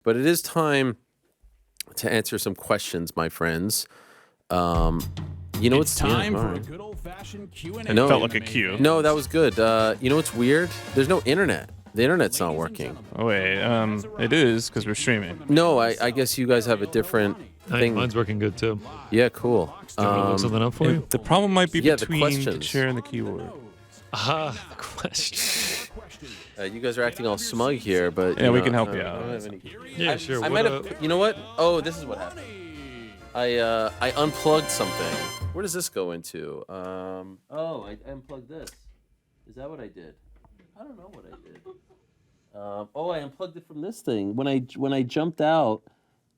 But it is time to answer some questions, my friends. It's time for a good old-fashioned Q&A. I know. Felt like a cue. No, that was good. You know what's weird? There's no internet. The internet's not working. Oh, wait. It is because we're streaming. No, I guess you guys have a different thing. Mine's working good too. Yeah, cool. Do you want me to look something up for you? The problem might be Yeah, the between the questions. chair and the keyboard. The question. You guys are acting all smug here, but Yeah, you we know, can help I you don't out. have any- Yeah, sure. I might have. You know what? Oh, this is what happened. I unplugged something. Where does this go into? I unplugged this. Is that what I did? I don't know what I did. I unplugged it from this thing. When I jumped out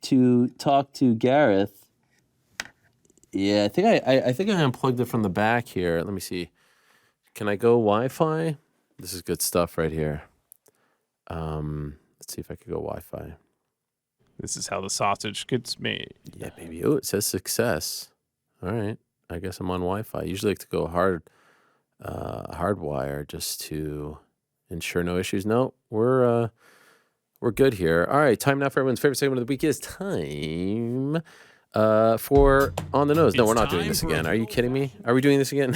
to talk to Gareth. Yeah, I think I unplugged it from the back here. Let me see. Can I go Wi-Fi? This is good stuff right here. Let's see if I could go Wi-Fi. This is how the sausage gets made. Yeah, baby. Oh, it says success. All right. I guess I'm on Wi-Fi. I usually like to go hardwire just to ensure no issues. No, we're good here. All right. Time now for everyone's favorite segment of the week. Is time for On the Nose. No, we're not doing this again. Are you kidding me? Are we doing this again?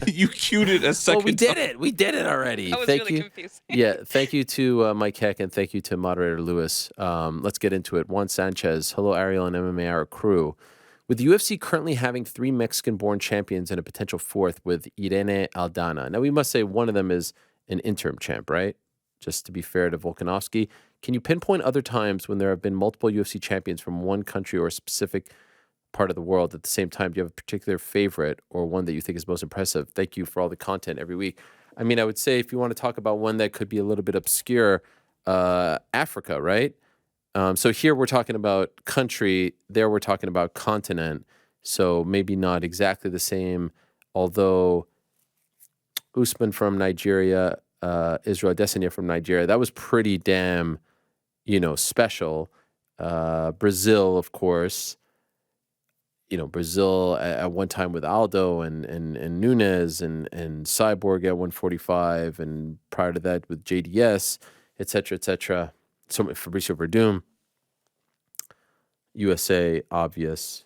You cued it a second Oh, we did it. We did it already. I was Thank really you. confused. Yeah, thank you to Mike Heck and thank you to moderator Lewis. Let's get into it. Juan Sanchez, hello Ariel and MMA Hour crew. With the UFC currently having 3 Mexican-born champions and a potential 4th with Irene Aldana. Now, we must say one of them is an interim champ, right? Just to be fair to Volkanovski. Can you pinpoint other times when there have been multiple UFC champions from one country or a specific part of the world at the same time? Do you have a particular favorite or one that you think is most impressive? Thank you for all the content every week. I mean, I would say if you want to talk about one that could be a little bit obscure, Africa, right? So here we're talking about country, there we're talking about continent. So maybe not exactly the same, although Usman from Nigeria, Israel Adesanya from Nigeria, that was pretty damn, special. Brazil, of course. Brazil at one time with Aldo and Nunes and Cyborg at 145, and prior to that with JDS, et cetera, So Fabricio Verdum, USA, obvious.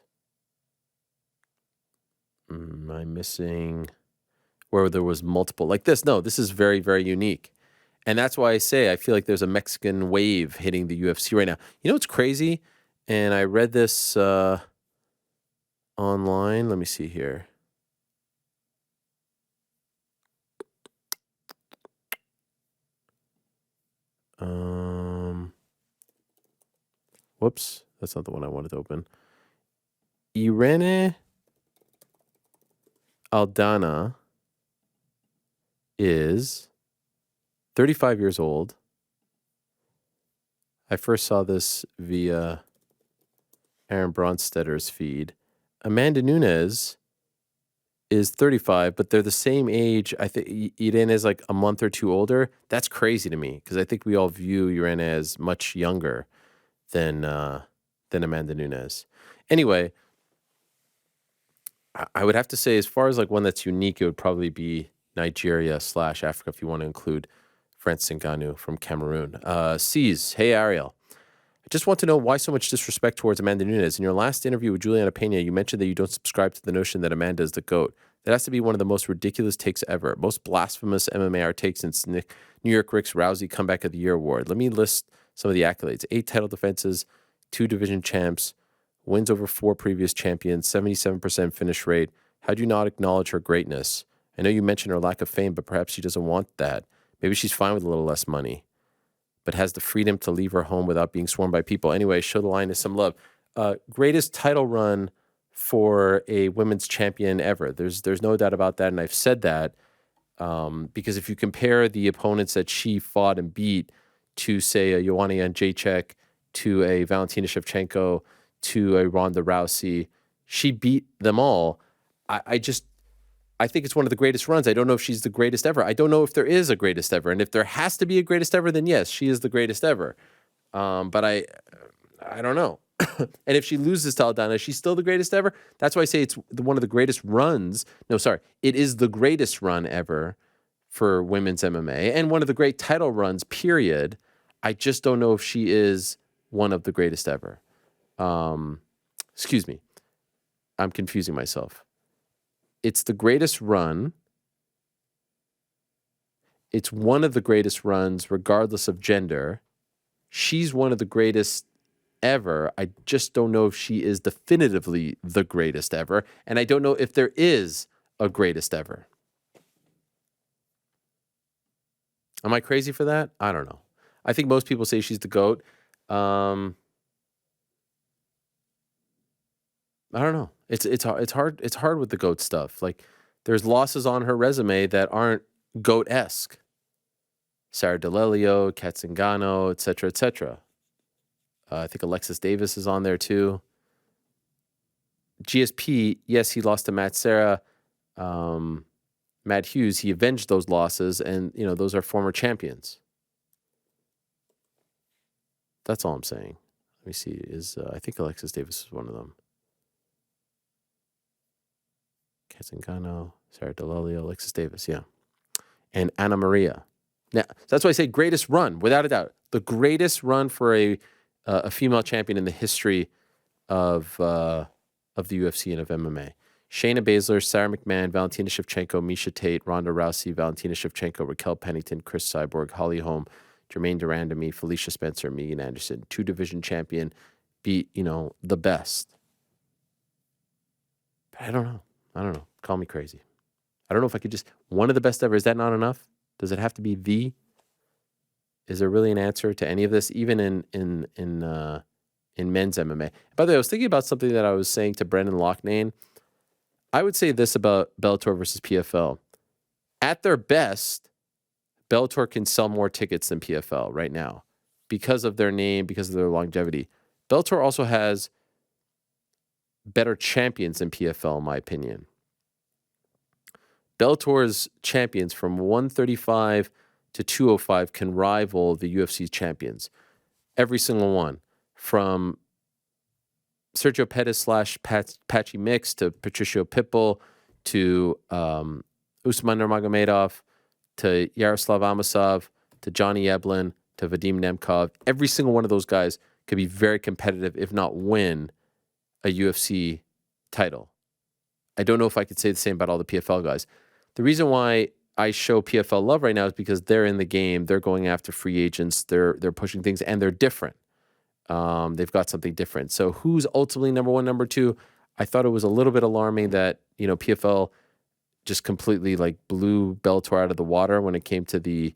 I'm missing where there was multiple like this. No, this is very, very unique. And that's why I say I feel like there's a Mexican wave hitting the UFC right now. You know what's crazy? And I read this online. Let me see here. Whoops, that's not the one I wanted to open. Irene Aldana is 35 years old. I first saw this via Aaron Bronstetter's feed. Amanda Nunes is 35, but they're the same age. I think Irene is like a month or two older. That's crazy to me because I think we all view Irene as much younger than Amanda Nunes. Anyway, I would have to say, as far as like one that's unique, it would probably be Nigeria/Africa if you want to include Francis Ngannou from Cameroon. C's, hey Ariel. I just want to know why so much disrespect towards Amanda Nunes. In your last interview with Juliana Pena, you mentioned that you don't subscribe to the notion that Amanda is the GOAT. That has to be one of the most ridiculous takes ever. Most blasphemous MMA Hour takes since New York Rick's Rousey Comeback of the Year award. Let me list some of the accolades. 8 title defenses, 2 division champs, wins over 4 previous champions, 77% finish rate. How do you not acknowledge her greatness? I know you mentioned her lack of fame, but perhaps she doesn't want that. Maybe she's fine with a little less money, but has the freedom to leave her home without being swarmed by people. Anyway, show the lioness some love. Greatest title run for a women's champion ever. There's no doubt about that, and I've said that because if you compare the opponents that she fought and beat to, say, a Joanna Jędrzejczyk, to a Valentina Shevchenko, to a Ronda Rousey, she beat them all. I think it's one of the greatest runs. I don't know if she's the greatest ever. I don't know if there is a greatest ever. And if there has to be a greatest ever, then yes, she is the greatest ever. But I don't know. And if she loses to Aldana, she's still the greatest ever. That's why I say it's one of the greatest runs. No, sorry. It is the greatest run ever for women's MMA and one of the great title runs, period. I just don't know if she is one of the greatest ever. Excuse me. I'm confusing myself. It's the greatest run. It's one of the greatest runs, regardless of gender. She's one of the greatest ever. I just don't know if she is definitively the greatest ever. And I don't know if there is a greatest ever. Am I crazy for that? I don't know. I think most people say she's the GOAT. I don't know. It's hard. It's hard with the GOAT stuff. Like, there's losses on her resume that aren't GOAT-esque. Sarah DeLelio, Kat Zingano, et cetera, et cetera. I think Alexis Davis is on there too. GSP, yes, he lost to Matt Serra. Matt Hughes, he avenged those losses, and those are former champions. That's all I'm saying. Let me see. I think Alexis Davis is one of them. Kat Zingano, Sarah DeLelio, Alexis Davis, yeah. And Anna Maria. Now, that's why I say greatest run, without a doubt. The greatest run for a female champion in the history of the UFC and of MMA. Shayna Baszler, Sarah McMahon, Valentina Shevchenko, Miesha Tate, Ronda Rousey, Valentina Shevchenko, Raquel Pennington, Chris Cyborg, Holly Holm, Jermaine Durandamy, Felicia Spencer, Megan Anderson. 2-division champion, beat, the best. But I don't know. Call me crazy. I don't know if I could just, one of the best ever, is that not enough? Does it have to be the? Is there really an answer to any of this, even in men's MMA? By the way, I was thinking about something that I was saying to Brendan Loughnane. I would say this about Bellator versus PFL. At their best, Bellator can sell more tickets than PFL right now because of their name, because of their longevity. Bellator also has better champions than PFL, in my opinion. Bellator's champions from 135 to 205 can rival the UFC's champions. Every single one. From Sergio Pettis / Patchy Mix to Patricio Pitbull to Usman Nurmagomedov to Yaroslav Amosov to Johnny Eblin to Vadim Nemkov. Every single one of those guys could be very competitive, if not win a UFC title. I don't know if I could say the same about all the PFL guys. The reason why I show PFL love right now is because they're in the game. They're going after free agents. They're pushing things, and they're different. They've got something different. So who's ultimately number one, number two? I thought it was a little bit alarming that PFL just completely blew Bellator out of the water when it came to the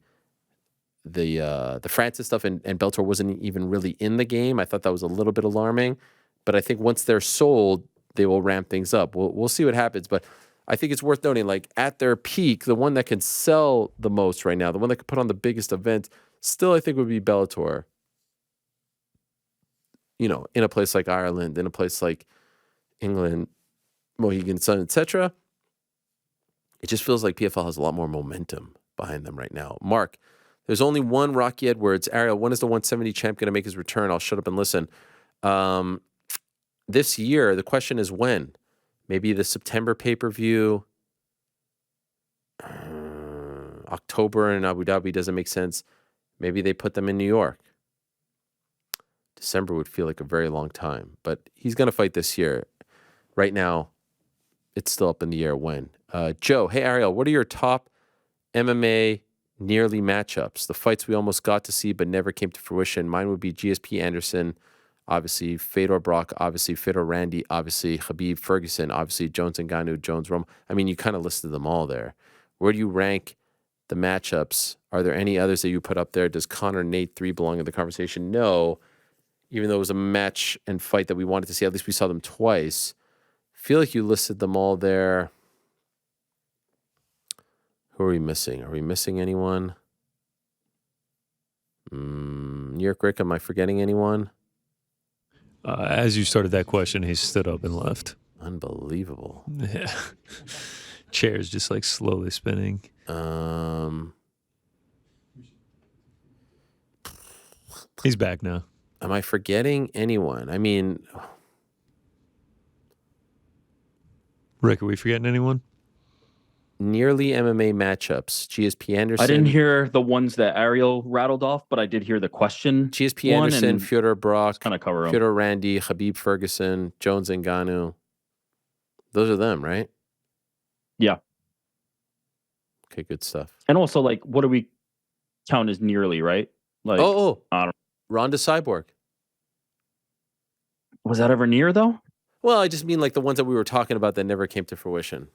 Francis stuff, and Bellator wasn't even really in the game. I thought that was a little bit alarming, but I think once they're sold, they will ramp things up. We'll see what happens, but I think it's worth noting, at their peak, the one that can sell the most right now, the one that could put on the biggest event, still I think would be Bellator. In a place like Ireland, in a place like England, Mohegan Sun, etc. It just feels like PFL has a lot more momentum behind them right now. Mark, there's only one Rocky Edwards. Ariel, when is the 170 champ going to make his return? I'll shut up and listen. This year, the question is when? Maybe the September pay-per-view. October in Abu Dhabi doesn't make sense. Maybe they put them in New York. December would feel like a very long time. But he's going to fight this year. Right now, it's still up in the air when. Joe, hey, Ariel, what are your top MMA nearly matchups? The fights we almost got to see but never came to fruition. Mine would be GSP Anderson, obviously Fedor Brock, obviously Fedor Randy, obviously Khabib Ferguson, obviously Jones Ngannou, Jones Roma. I mean, you kind of listed them all there. Where do you rank the matchups? Are there any others that you put up there? Does Conor Nate 3 belong in the conversation? No. Even though it was a match and fight that we wanted to see, at least we saw them twice. Feel like you listed them all there. Who are we missing? Are we missing anyone? New York Rick, am I forgetting anyone? As you started that question, he stood up and left. Unbelievable. Yeah. Chair's just slowly spinning. He's back now. Am I forgetting anyone? I mean, Rick, are we forgetting anyone? nearly MMA matchups. GSP Anderson. I didn't hear the ones that Ariel rattled off, but I did hear the question. GSP one, Anderson, and Fyodor Brock, kind of cover 'em. Fyodor Randy, Khabib Ferguson, Jones Ngannou. Those are them, right? Yeah. Okay, good stuff. And also, like, what do we count as nearly, right? Like, I don't, Ronda Cyborg. was that ever near though? Well, I just mean like the ones that we were talking about that never came to fruition.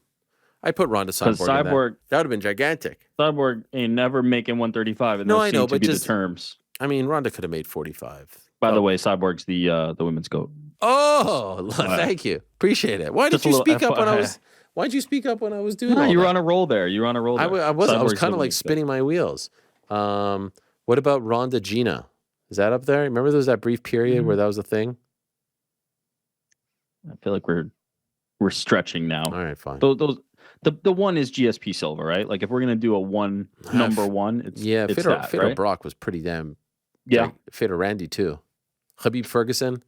I put Ronda Because Cyborg in that. Cyborg, That would have been gigantic. Cyborg ain't never making 135, and No, those I seem know, to but be just- the terms. I mean, Ronda could have made 45. By the way, Cyborg's the women's goat. Oh, thank you. Appreciate it. Why did Just a you little speak up when I FYI. was? Why did you speak up when I was doing? No, all you were that? on a roll there. You were on a roll I there. was Cyborg's kind the of like women's goat. spinning my wheels. What about Ronda Gina? Is that up there? Remember there was that brief period where that was a thing? I feel like we're stretching now. All right, fine. The one is GSP Silva, right? Like if we're gonna do a one number one, it's Fedor, that, Fedor right? Brock was pretty damn. Yeah. Fedor Randy too. Khabib Ferguson.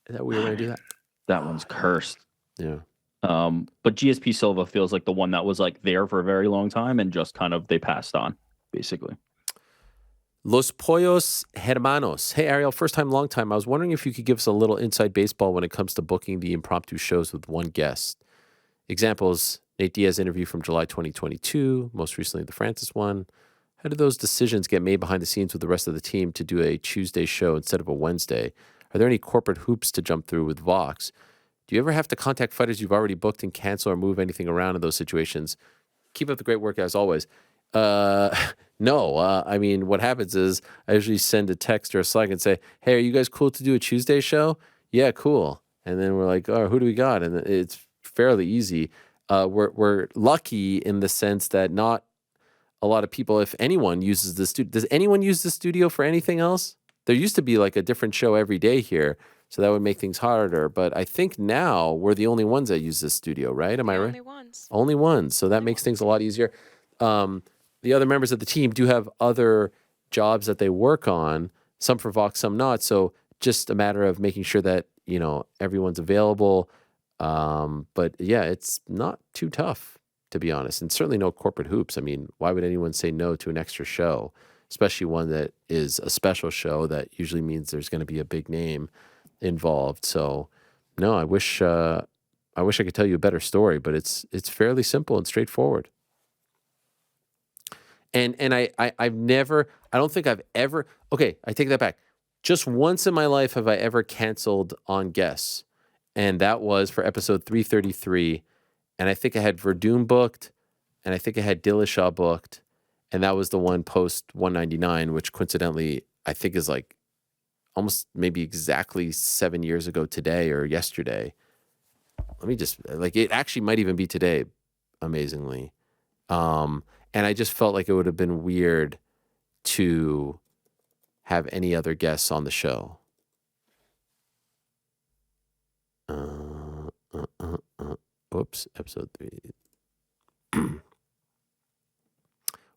Is that we were going to do that? That one's cursed. Yeah. But GSP Silva feels like the one that was like there for a very long time and just kind of they passed on, basically. Los Pollos Hermanos. Hey, Ariel, first time, long time. I was wondering if you could give us a little inside baseball when it comes to booking the impromptu shows with one guest. Examples, Nate Diaz interview from July 2022, most recently the Francis one. How do those decisions get made behind the scenes with the rest of the team to do a Tuesday show instead of a Wednesday? Are there any corporate hoops to jump through with Vox? Do you ever have to contact fighters you've already booked and cancel or move anything around in those situations? Keep up the great work as always. No. I mean, what happens is I usually send a text or a Slack and say, hey, are you guys cool to do a Tuesday show? Yeah, cool. And then we're like, oh, who do we got? And it's fairly easy. We're lucky in the sense that not a lot of people, if anyone uses the studio. Does anyone use the studio for anything else? There used to be like a different show every day here, so that would make things harder. But I think now we're the only ones that use this studio, right? Am I right? Only ones. Only ones. So that makes things a lot easier. The other members of the team do have other jobs that they work on, some for Vox, some not. So just a matter of making sure that, you know, everyone's available. But yeah, it's not too tough, to be honest. And certainly no corporate hoops. I mean, why would anyone say no to an extra show, especially one that is a special show that usually means there's going to be a big name involved. So no, I wish I could tell you a better story, but it's fairly simple and straightforward. And I've never, I don't think I've ever, okay, I take that back. Just once in my life have I ever canceled on guests. And that was for episode 333. And I think I had Verdun booked, and I think I had Dillashaw booked. And that was the one post 199, which coincidentally, I think is like almost maybe exactly 7 years ago today or yesterday. Let me just, like, it actually might even be today, amazingly. And I just felt like it would have been weird to have any other guests on the show. Oops, episode 3.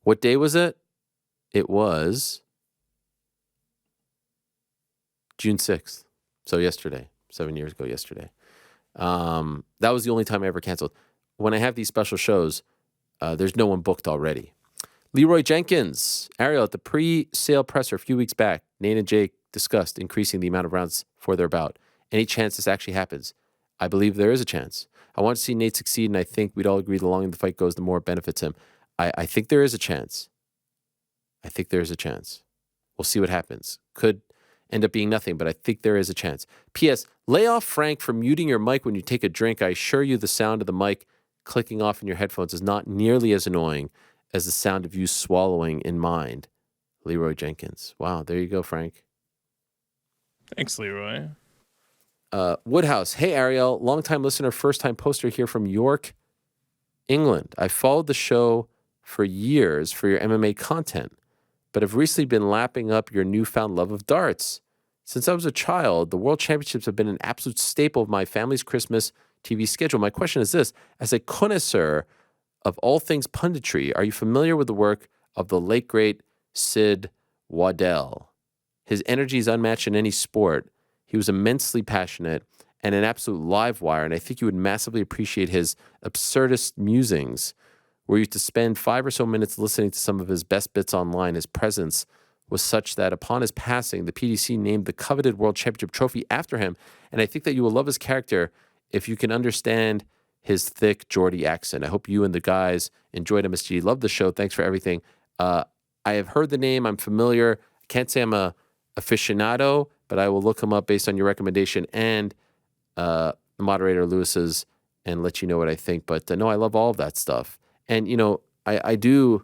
What day was it? It was June 6th. So yesterday, 7 years ago yesterday. That was the only time I ever canceled. When I have these special shows, there's no one booked already. Leroy Jenkins, Ariel, at the pre-sale presser a few weeks back, Nate and Jake discussed increasing the amount of rounds for their bout. Any chance this actually happens? I believe there is a chance. I want to see Nate succeed, and I think we'd all agree the longer the fight goes, the more it benefits him. I think there is a chance. I think there is a chance. We'll see what happens. Could end up being nothing, but I think there is a chance. P.S. Lay off Frank from muting your mic when you take a drink. I assure you the sound of the mic clicking off in your headphones is not nearly as annoying as the sound of you swallowing in mind. Leroy Jenkins. Wow, there you go, Frank. Thanks, Leroy. Woodhouse. Hey, Ariel. Longtime listener, first-time poster here from York, England. I followed the show for years for your MMA content, but have recently been lapping up your newfound love of darts. Since I was a child, the World Championships have been an absolute staple of my family's Christmas TV schedule. My question is this. As a connoisseur of all things punditry, are you familiar with the work of the late, great Sid Waddell? His energy is unmatched in any sport. He was immensely passionate and an absolute live wire, and I think you would massively appreciate his absurdist musings, where you used to spend 5 or so minutes listening to some of his best bits online. His presence was such that upon his passing, the PDC named the coveted World Championship trophy after him, and I think that you will love his character if you can understand his thick Geordie accent. I hope you and the guys enjoyed MSG. Love the show. Thanks for everything. I have heard the name. I'm familiar. I can't say I'm a aficionado, but I will look him up based on your recommendation and moderator Lewis's and let you know what I think. But no, I love all of that stuff. And, you know, I do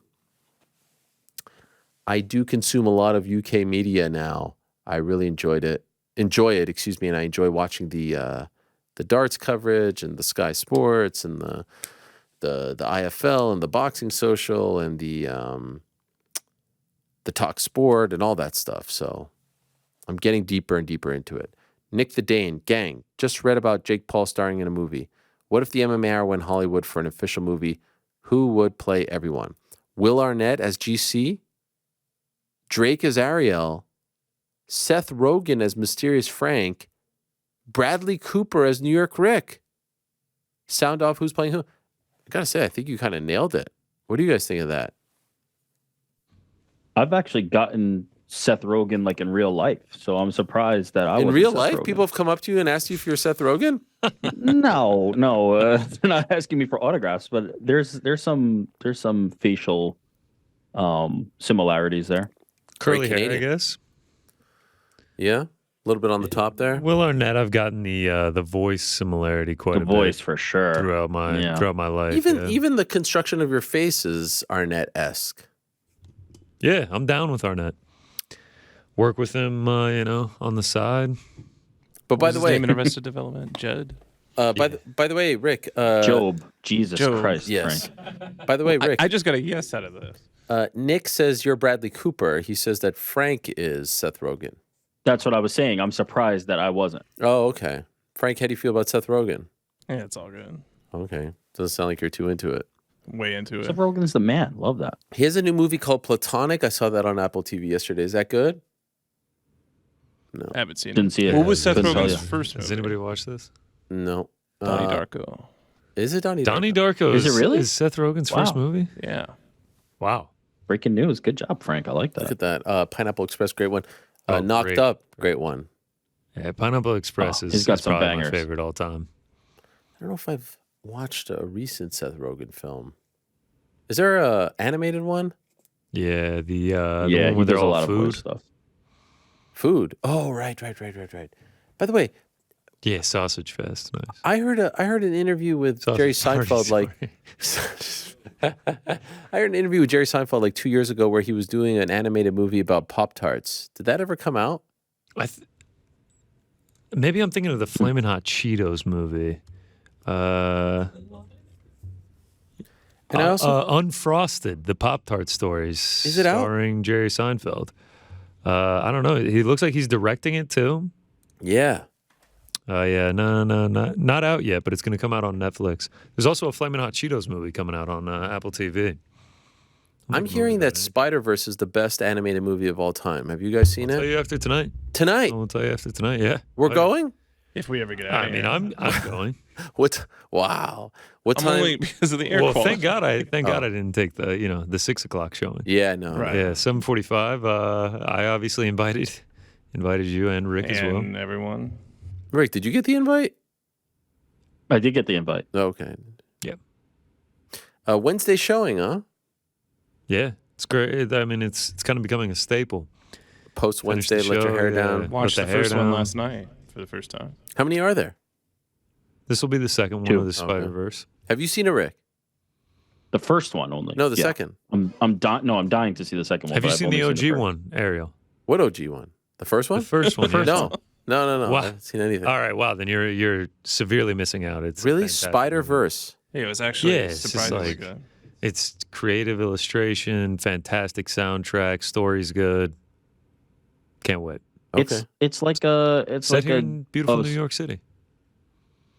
consume a lot of UK media now. I really enjoy it, and I enjoy watching the darts coverage and the Sky Sports and the IFL and the Boxing Social and the Talk Sport and all that stuff. So I'm getting deeper and deeper into it. Nick the Dane, gang, just read about Jake Paul starring in a movie. What if the MMA Hour went Hollywood for an official movie? Who would play everyone? Will Arnett as GC? Drake as Ariel? Seth Rogen as Mysterious Frank? Bradley Cooper as New York Rick? Sound off who's playing who? I gotta say, I think you kind of nailed it. What do you guys think of that? I've actually gotten Seth Rogen like in real life, so I'm surprised that I in wasn't real Seth life, Rogen. people have come up to you and asked you if you're Seth Rogen. No, they're not asking me for autographs, but there's some facial similarities there. Curly hair, I Canadian. guess. Yeah, a little bit on the top there. Will Arnett, I've gotten the voice similarity quite The a voice bit for sure. throughout my life. Even the construction of your face is Arnett-esque. Yeah, I'm down with Arnett. Work with him, on the side. But by What's the his way, name in Arrested Development, Jed. by the way, Rick. Job. Jesus Job. Christ, Yes. Frank. By the way, Rick. I just got a yes out of this. Nick says you're Bradley Cooper. He says that Frank is Seth Rogen. That's what I was saying. I'm surprised that I wasn't. Oh, okay. Frank, how do you feel about Seth Rogen? Yeah, it's all good. Okay. Doesn't sound like you're too into it. Way into it. Seth Rogen's the man. Love that. He has a new movie called Platonic. I saw that on Apple TV yesterday. Is that good? No. I haven't seen Didn't it. see it. What was Seth Couldn't tell Rogen's ya. first Has movie? anybody watched this? No. Donnie Darko. Is it Donnie Darko? Donnie Darko. Is it really? Is Seth Rogen's Wow. first movie? Yeah. Wow. Breaking news. Good job, Frank. I like Look that. at that. Pineapple Express, great one. Oh, Knocked great. Up, great one. Yeah, Pineapple Express he's got is some probably bangers. my favorite all time. I don't know if I've watched a recent Seth Rogen film. Is there a animated one? Yeah, the Yeah, one he where they're does a all lot of food. voice stuff. Food. Oh, right. By the way, Yeah, Sausage Fest. Nice. I heard an interview with Sausage Jerry Party, Seinfeld sorry. I heard an interview with Jerry Seinfeld like 2 years ago where he was doing an animated movie about Pop-Tarts. Did that ever come out? Maybe I'm thinking of the Flamin' Hot Cheetos movie. And I also Unfrosted, the Pop-Tart stories. Is it out? Starring Jerry Seinfeld. I don't know. He looks like he's directing it too. yeah. Yeah, no, not out yet, but it's going to come out on Netflix. There's also a Flamin' Hot Cheetos movie coming out on Apple TV. I'm hearing that Spider-Verse is the best animated movie of all time. Have you guys seen I'll tell it? you after tonight. Tonight. I'll tell you after tonight. Yeah, We're going? If we ever get out I of mean, here. I'm going. Wow. What I'm time? only because of the air Well, quality. thank God I didn't take the 6 o'clock showing. Yeah, no. Right. Yeah, 7:45. I obviously invited you and Rick as well. And everyone. Rick, did you get the invite? I did get the invite. Okay. Yep. Wednesday showing, huh? Yeah, it's great. I mean, it's kind of becoming a staple. Post Finish the Wednesday, let your show, hair yeah. down. Watched Let the the hair first one down. last night for the first time. How many are there? This will be the second one Two. of the Spider-Verse. Have you seen it, Rick? The first one only. No, the Yeah. second. I'm dying to see the second one. Have but you I've seen the only OG first. one, Ariel? What OG one? The first one? The first one. yes. No. Wow. I haven't seen anything. All right, wow. Then you're severely missing out. It's a Really? fantastic Spider-Verse? Yeah, it was actually Yeah, it's just surprisingly like- good. movie. It's creative illustration, fantastic soundtrack, story's good. Can't wait. Okay. It's like Set like here a in beautiful oh, New York City.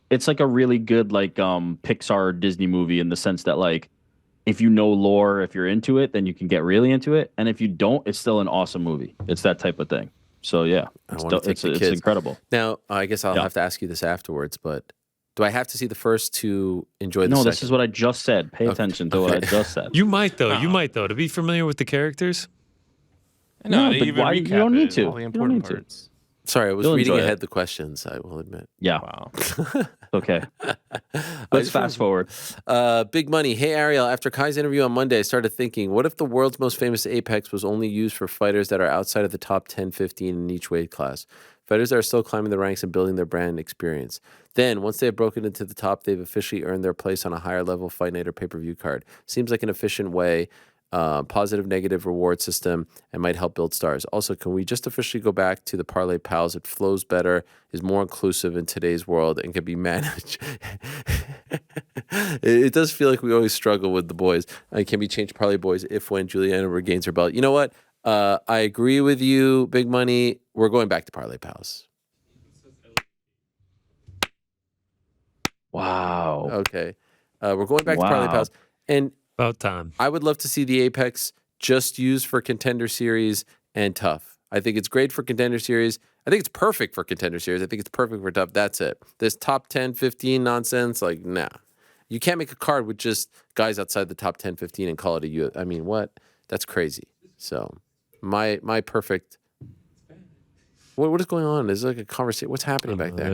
it's like a really good like Pixar Disney movie in the sense that like if you know lore, if you're into it, then you can get really into it, and if you don't, it's still an awesome movie. It's that type of thing. So yeah, I want to take the it's kids. incredible. Now, I guess I'll have to ask you this afterwards, but do I have to see the first to enjoy the second? No, this is what I just said. Pay attention to what I just said. You might though. You might though. To be familiar with the characters. No, but even why you recap don't need it, to. all the You don't important need to. parts. Sorry, I was You'll reading enjoy ahead it. the questions, I will admit. Yeah. Wow. Okay. Let's fast forward. Big Money. Hey, Ariel, after Kai's interview on Monday, I started thinking, what if the world's most famous Apex was only used for fighters that are outside of the top 10, 15 in each weight class? Fighters that are still climbing the ranks and building their brand experience. Then, once they have broken into the top, they've officially earned their place on a higher level fight night or pay-per-view card. Seems like an efficient way, positive, negative reward system, and might help build stars. Also, can we just officially go back to the Parlay Pals? It flows better, is more inclusive in today's world, and can be managed. It does feel like we always struggle with the boys. It can be changed Parlay Boys if when Juliana regains her belt. You know what? I agree with you, Big Money. We're going back to Parlay Pals. Wow. Okay. We're going back to Parlay Pals. And About time. I would love to see the Apex just used for Contender Series and Tough. I think it's great for Contender Series. I think it's perfect for Contender Series. I think it's perfect for Tough. That's it. This top 10, 15 nonsense, like, nah. You can't make a card with just guys outside the top 10, 15 and call it a U. I mean, what? That's crazy. So, my perfect. What is going on? Is like a conversation? What's happening back there? I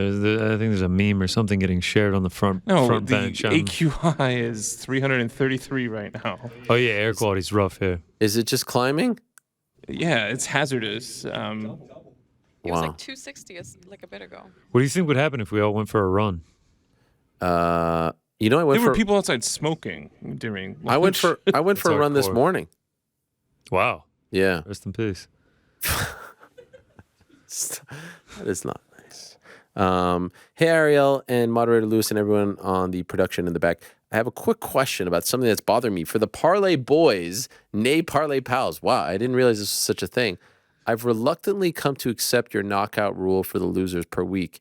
think there's a meme or something getting shared on the front No, the bench. AQI is 333 right now. Oh yeah, air quality's rough here. Is it just climbing? Yeah, it's hazardous. It was Wow. like 260 like a bit ago. What do you think would happen if we all went for a run? You know, I went There were for people outside smoking during. I went for a run this hardcore. morning. Wow. Yeah. Rest in peace. That is not nice. Hey, Ariel and moderator Lewis and everyone on the production in the back. I have a quick question about something that's bothering me. For the Parlay Boys, nay Parlay Pals. Wow, I didn't realize this was such a thing. I've reluctantly come to accept your knockout rule for the losers per week.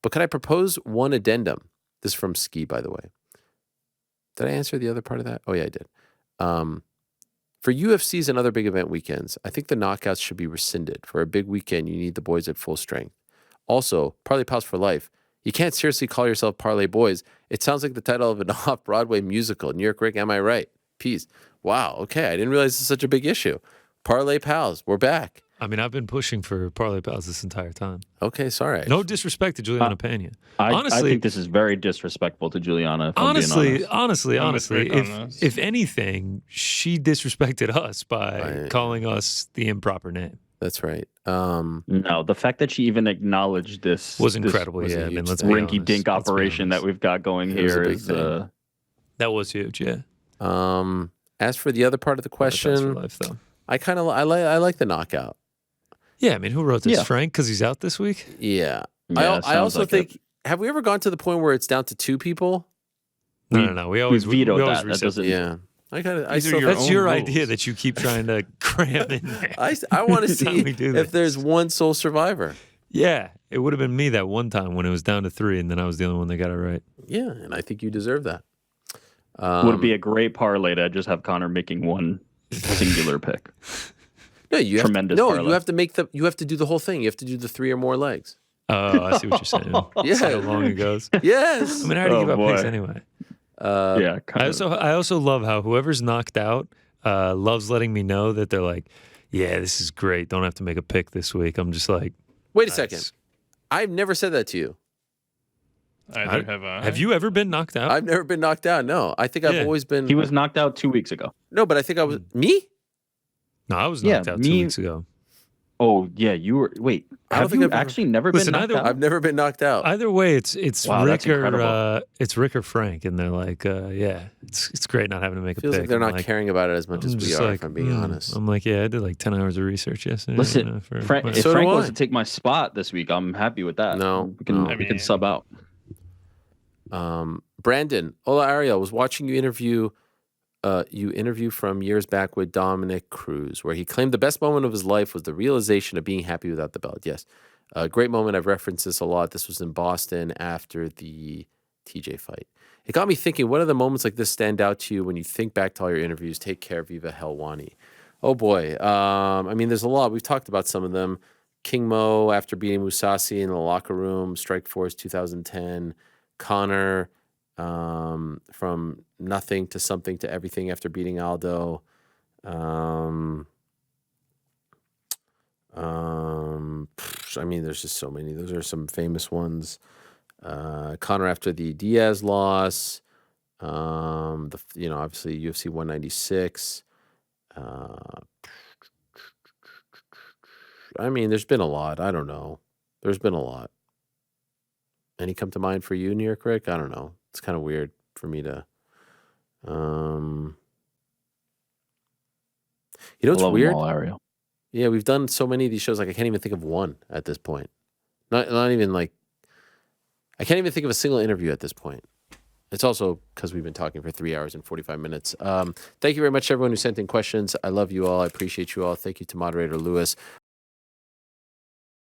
But could I propose one addendum? This is from Ski, by the way. Did I answer the other part of that? Oh, yeah, I did. For UFCs and other big event weekends, I think the knockouts should be rescinded. For a big weekend, you need the boys at full strength. Also, Parlay Pals for life. You can't seriously call yourself Parlay Boys. It sounds like the title of an off-Broadway musical. New York Rick, am I right? Peace. Wow, okay. I didn't realize this is such a big issue. Parlay Pals, we're back. I mean, I've been pushing for Parlay Pals this entire time. Okay, sorry. No disrespect to Juliana Pena. I think this is very disrespectful to Juliana. If I'm being Honestly, I'm with Rick on this. if anything, she disrespected us by calling us the improper name. That's right. No, the fact that she even acknowledged this Was incredible. Yeah, I mean, let's be rinky honest. dink Let's be operation that honest. we've got going It was a here big is thing. That was huge. Yeah. As for the other part of the Parlay Pals for question, life, though. I like the knockout. Yeah, I mean, who wrote this? Yeah. Frank, because he's out this week. Yeah. Yeah, I sounds also like think, have we ever gone to the point where it's down to two people? No. We always vetoed we always that. That reset doesn't- Yeah. I These are still, your That's own your rules. idea that you keep trying to cram in there. I want to Every time see we do if there's this. one sole survivor. Yeah, it would have been me that one time when it was down to 3, and then I was the only one that got it right. Yeah, and I think you deserve that. would be a great parlay to just have Connor making one singular pick. No, you have Tremendous to, parlay. you have to do the whole thing. You have to do the 3 or more legs. Oh, I see what you're saying. Yeah. See how long it goes. Yes. I mean, I already Oh, give up boy. picks anyway. Yeah, I also love how whoever's knocked out loves letting me know that they're like, yeah, this is great. Don't have to make a pick this week. I'm just like, Wait a nice. second. I've never said that to you. Either have I. Have you ever been knocked out? I've never been knocked out. No, I think I've Yeah. always been. he was knocked out 2 weeks ago. No, but I think I was me. No, I was Yeah, knocked out 2 me- weeks ago. Oh yeah, you were. Wait, I don't have think you I've ever- actually never Listen, been knocked either- out? I've never been knocked out. Either way, it's Wow, that's Rick or incredible. Rick or Frank, and they're like, yeah, it's great not having to make a Feels pick. like they're I'm not caring about it as much as I'm we just are. like, If I'm being honest. I'm like, yeah, I did like 10 hours of research yesterday. Listen, for Frank, my- if So do Frank I. wants to take my spot this week, I'm happy with that. No, we can no. we can sub out. Brandon, hola Ariel, was watching you interview from years back with Dominic Cruz, where he claimed the best moment of his life was the realization of being happy without the belt. Yes, a great moment. I've referenced this a lot. This was in Boston after the TJ fight. It got me thinking, what are the moments like this stand out to you when you think back to all your interviews? Take care, Viva Helwani. Oh boy. I mean, there's a lot. We've talked about some of them. King Mo after beating Musasi in the locker room. Strikeforce 2010. Connor from nothing to something to everything after beating Aldo. I mean, there's just so many. Those are some famous ones. Connor after the Diaz loss. Obviously UFC 196. I mean, there's been a lot. I don't know. There's been a lot. Any come to mind for you, New York Rick? I don't know. It's kind of weird for me to. You know, it's love weird. them all, Ariel. Yeah, we've done so many of these shows. Like, I can't even think of one at this point. Not even like. I can't even think of a single interview at this point. It's also because we've been talking for 3 hours and 45 minutes. Thank you very much to everyone who sent in questions. I love you all. I appreciate you all. Thank you to moderator Lewis